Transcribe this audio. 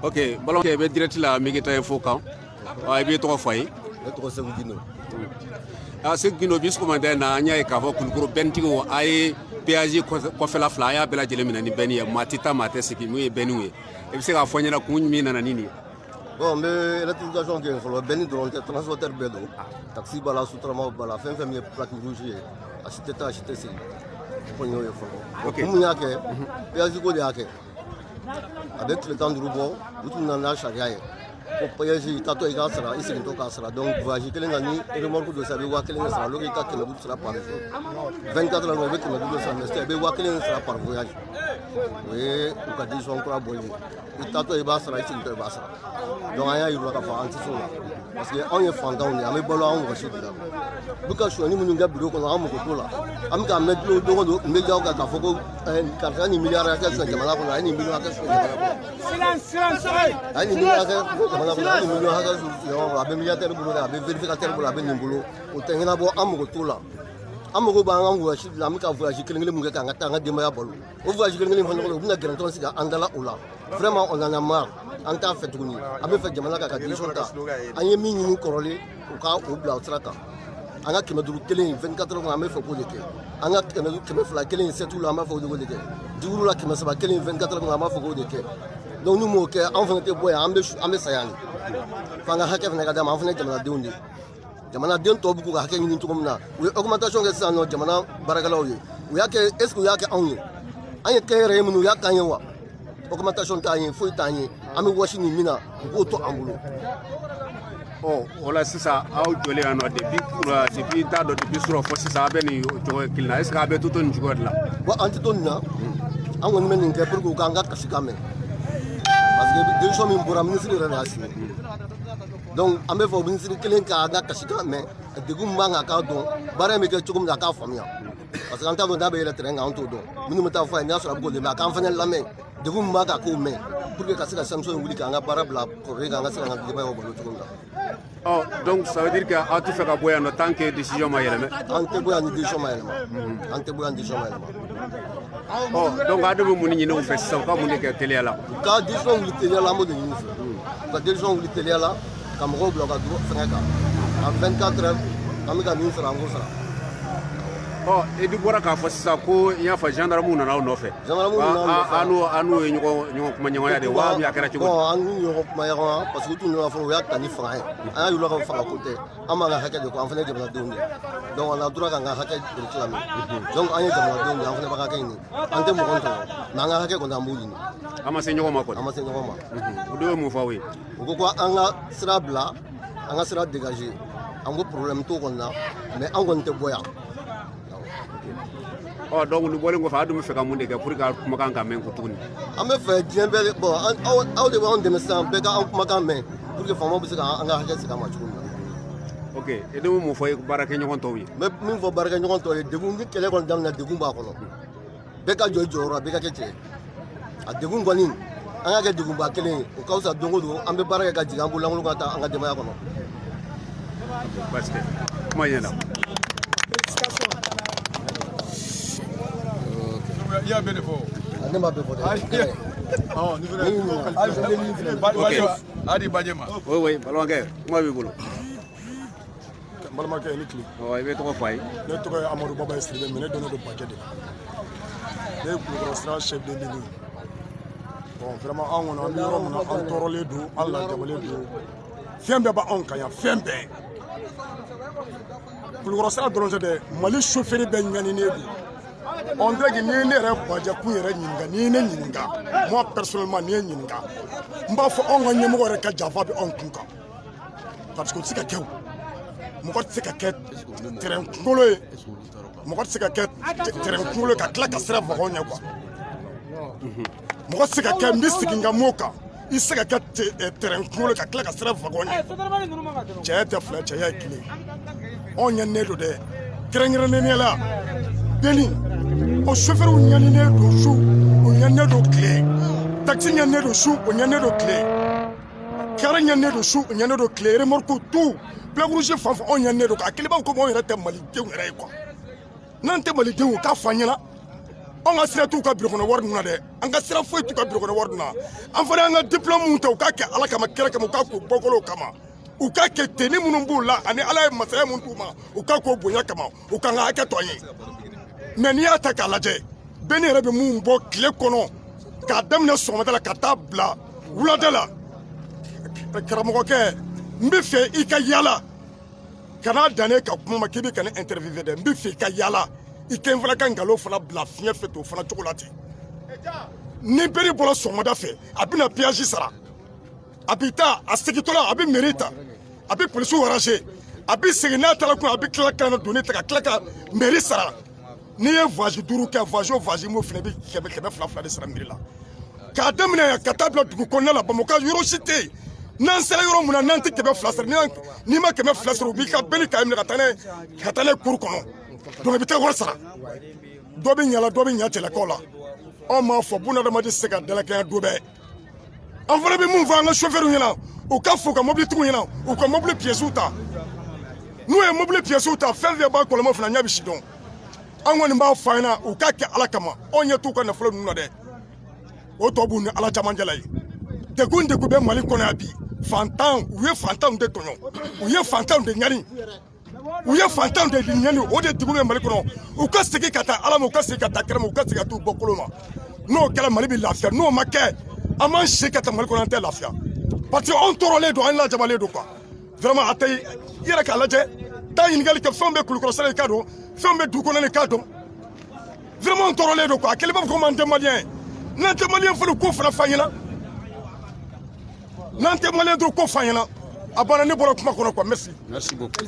Ok, ballon ke be direct la mi gita info kan. Ay bi to fay. To se gino. Se gino bis commandant na nya e ka fo kulkuru bentigo ay péage ko fela flaya bela jele mina ni beni matita mate siki mu e beni e bi se ka fo nyana ku mi na nini. Bon, mais l'électrification qui est sur le beni de transporteur bedo. Taxi bala sutrama bala fin mi plaque rouge acheter ta acheter si. Pogno e fo. Ok. Mu nya ke péage ko de ake. Avec le temps de roubo, tout le monde a charrié. Pour payer tato et gasra, ici le casra. Donc, voyager que l'année, et remorque de savoir que l'année sera le résultat que le bout sera par jour. 24 heures avec le bout de sa mestre, et voir que l'année sera par voyage. Oui, ou qu'à 10 ans pour aboyer. Et tato et basra, ici le basra. Donc, il y a eu le rapport anti-sola. Parce qu'on est fendant, on est à mes ballons, on va chez là. Buka je suis venu à bureau qu'on a un peu là. Am ka mettre le dos de médias ka ka foko un milliard à quelque chose que malako na 1 million à quelque chose. Silence. 1 million à quelque chose que malako na 1 million à quelque chose. Yo abe milliardaire bulo abe vérificateur bulo abe nimbulo. O tengena bo am ko tola. Am ko ba ngam voyage la mi ka voyage kelengele mu ka ngata ngade ma ya bolo. O voyage kelengele fo ko na garanton sika andala ola. Vraiment on en a marre. En tant fait tourner. Abe fait jamana ka tradition ta. Anye mi ni korole o ka o bla traka. Anga keme duru kelen 24 heures on a fait pour le quai. Anga keme fla kelen 7 jours on a fait pour le quai. Duru la keme saba kelen 24 heures on a fait pour le quai. Donc nous mo ke en fait boy ambe sayani. Fanga hake fana kada ma fana jamana deundi. Jamana den to buku hake ni to komna. We augmentation ke sa no jamana baragalaw ye. We yake est ce que yake anye. Anye kere mu ya kanyewa. Augmentation ta anye fo ta anye. Ami washi ni mina ko to ambulo. Oh, voilà c'est ça. Au jolé en depuis ta depuis sur force ça ben yo kilna. Est-ce que abe tout on jugod là? Wa antitonna. An woni men nge pour ko ganga kasikame. Parce que deux choses min pour ministre de relation. Donc ambe fo ministre kelen ka ga kasikame de gumba ka don bare me ke chukum da ka famia. Parce que anta do da be le terrain en tout don. Minu meta fo nya so abgo de ma kan fanel la me. De gumba ka ko me. Pour que kasika samson wuli ka nga barabla ko re ga nga sika nga de ba yo bolo chukum da. Oh, donc ça veut dire que tu fais que boire en tant que décision maïlema. Ante boire en décision maïlema. Ante boire en décision maïlema. Oh, donc à deux mouni ni nous fait ça comme on est que télé là. Quand décision vous télé là mode ni. Quand décision vous télé là, comme rob là ka fenga. En 24 heures, amika ni sera ngosa. Oh, et du bora ka fassa ko ya fa gendarme na no fait. Gendarme na anu nyoko kuma nyoko ya de wa ya kera chugo. Bon, anu nyoko kuma ya parce que tout nous avons ya tani franc. Aya yu la ka fa côté. Amanga haka de ko en fait de la donne. Donc on a droit ka nga haka de réclamer. Donc anya de la donne en fait ba ka ni. Ante mo konto. Na nga haka ko na mbuli ni. Ama se nyoko ma ko. Ama se nyoko ma. Odo mo fa we. Ko ko anga sera bla, anga sera dégager. Ango problème to ko na mais ango nte boya. Oh, donc nous voulons faire du fait comme pour que nous puissions ko tuni. Ame fait bien bel bon au de on de ça be ka makamé pour que famo bisika anga hake sika ma chukuna. OK, et de mo fo barake nyoko to wi. Mais min fo barake nyoko to de bu ngi kele kon dam na de bu ba kono. Be ka jojo be ka kete. A de bu ngoni anga ke de bu ba kele o kausa dongo do ambe barake ka jigambu langulu ka ta anga de ma kono. Parce que comment y est là? Il y a bien fort. Ane ma be fo de. Oh, ni venu. Adi Bajema. Oui, ballon ke. Moi bi bolo. Malama ke ni clip. Oh, ibe to fay. Ne to Amadou Baba Escribe mais ne donne de budget de. Ne plus grand chef de l'île. Bon, vraiment on a mis on a entorolé do, Allah jamale do. Fembe ba on kaya fembe. Plus grand drone de Mali chauffeur be nyani ne do. On dirait que ni ne rêve pas de courir ni ninga. Moi personnellement ni ninga. Mba fo on gagne mo re ka java bi on kunka. Parce que c'est que mo ko c'est que terrain kolo mo ko c'est que terrain kolo ka kla ka sera va nya quoi. Mo ko c'est que mystique nga moka. Il c'est que terrain kolo ka kla ka sera va nya. Chete fla chaya kile. On y ne do de. Terrain ne la. Beni o chauffeur o nyanine do chou o nyanine do clé taxi nyanine do chou o nyanine do clé kara nyanine do chou o nyanine do clé remorque tout plaque rouge fa o nyanine do ka kele ba ko mo yere te mali de ngere quoi nan te mali de ka fanyela on ka sira t'u ka bureau kɔnɔ wari ninnu na dɛ an ka sira foyi t'u ka bureau kɔnɔ wari ninnu na an fana y'an ka diplôme ta u k'a kɛ ala kama kira kama u k'a ko bɔkolow kama u k'a kɛ tenue minnu b'u la ani ala ye masaya mun d'u ma u k'a k'o bonya kama u ka n ka hakɛ to an ye mais n'i y'a ta k'a lajɛ bɛɛ yɛrɛ bɛ mun bɔ tile kɔnɔ k'a daminɛ sɔgɔmada la ka taa bila wulada la karamɔgɔkɛ n bɛ fɛ i ka yaala kana dannen ka kuma ma k'i bɛ ka ne interviewer dɛ n bɛ fɛ i ka yaala i kɛ n fana ka nkalon fana bila fiɲɛ fɛ t'o fana cogo la ten ni bɛɛ bɔra sɔgɔmada fɛ a bɛna péage sara a bɛ taa a segintɔla a bɛ mairie ta a bɛ polisiw ranger a bɛ segin n'a taara kun a bɛ tila ka na donni ta ka tila ka mairie sara n'i ye voyage 5 kɛ voyage o voyage m'o fana bɛ kɛmɛ fila de sara mairie la k'a daminɛ yan ka taa bila dugu kɔnɔna la Bamakɔ yɔrɔ si tɛ yen n'an sera yɔrɔ mun na n'an tɛ kɛmɛ fila sara n'i ma kɛmɛ fila sara u b'i ka bɛɛ ka minɛ ka taa n'a cour kɔnɔ donc i bɛ taa wari sara dɔ bɛ ɲa la dɔ bɛ ɲa cɛlakaw la anw m'a fɔ bunadamaden tɛ se ka dalakɛɲɛ don bɛɛ an fana bɛ mun fɔ an ka chauffeur ɲɛna u ka fo ka mobilitigiw ɲɛna u ka mobili pièces ta n'u ye mobili pièces ta fɛn fɛn b'a kɔlɔlɔ fana ɲɛ bɛ si dɔn an kɔni b'a fɔ an ɲɛna u k'a kɛ ala kama anw ɲɛ t'u ka nafolo ninnu na dɛ o tɔ b'u ni ala camancɛ la ye degun bɛ Mali kɔnɔ yan bi fantan u ye fantanw de tɔɲɔ u ye fantanw de ɲani u ye fantanw de ɲani o de degun bɛ Mali kɔnɔ u ka segin ka taa ala ma u ka segin ka taa kɛnɛ ma u ka segin ka t'u bɔ kolon ma n'o kɛra Mali bɛ lafiya n'o ma kɛ an m'an si ka taa Mali kɔnɔ an tɛ lafiya parce que anw tɔɔrɔlen don an lajabalen don quoi vraiment a tɛ i yɛrɛ k'a lajɛ taa ɲininkali kɛ fɛnw bɛ kulukɔrɔsira i k'a dɔn fɛnw bɛ dugu kɔnɔ i k'a dɔn vraiment anw tɔɔrɔlen don quoi a kɛlen b'a fɔ ko an tɛ maliyɛn ye n'an tɛ maliyɛn fɔlɔ k'o fana f'an ɲɛna n'an tɛ maliyɛn dɔrɔn k'o f'an ɲɛna a banna ne bɔra kuma kɔnɔ quoi merci beaucoup